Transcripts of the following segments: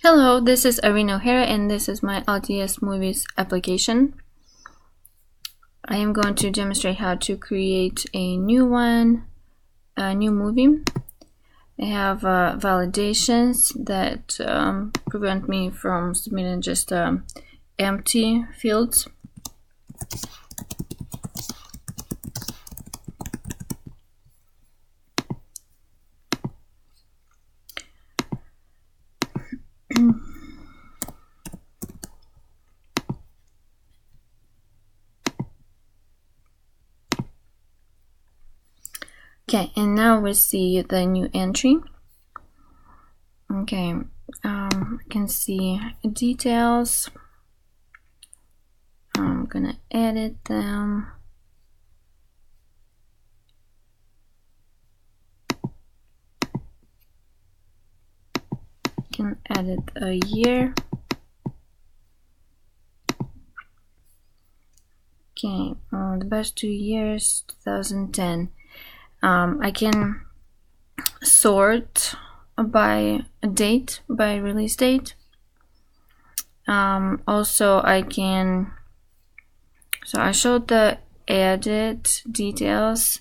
Hello, this is Irene O'Hara and this is my MVC Movies application. I am going to demonstrate how to create a new movie. I have validations that prevent me from submitting just empty fields. Okay, and now we see the new entry. Okay, you can see details. I'm gonna edit them. You can edit a year. Okay, the best 2 years, 2010. I can sort by date, by release date. Also I can, so I showed the edit details.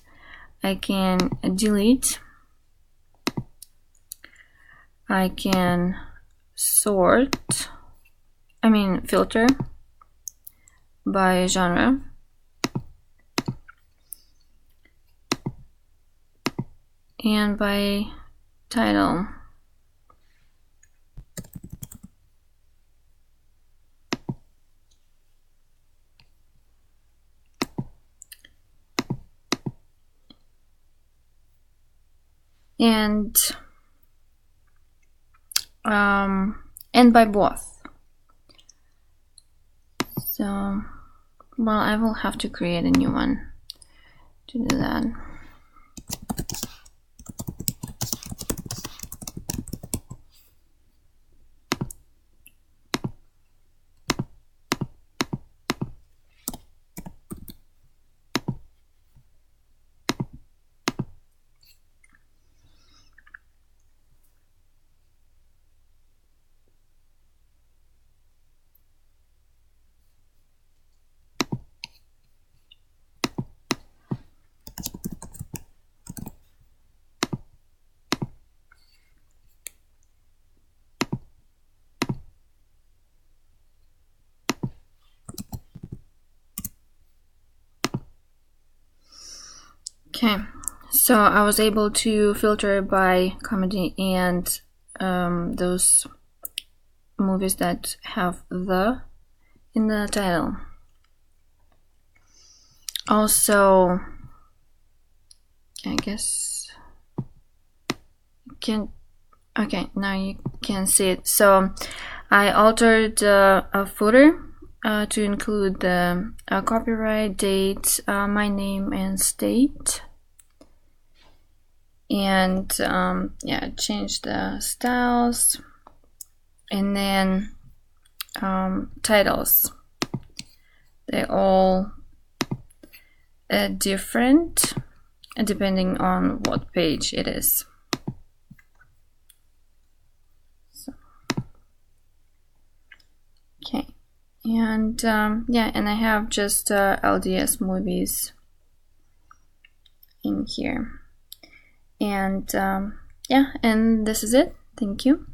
I can delete. I can filter by genre. And by title. And by both. So, well, I will have to create a new one to do that. Okay, so I was able to filter by comedy and those movies that have "the" in the title. Also, I guess you can. Okay, now you can see it. So I altered a footer to include the copyright date, my name and state, and yeah, change the styles, and then titles. They're all different depending on what page it is. So, okay, and yeah, and I have just MVC Movies in here. And yeah, and this is it. Thank you.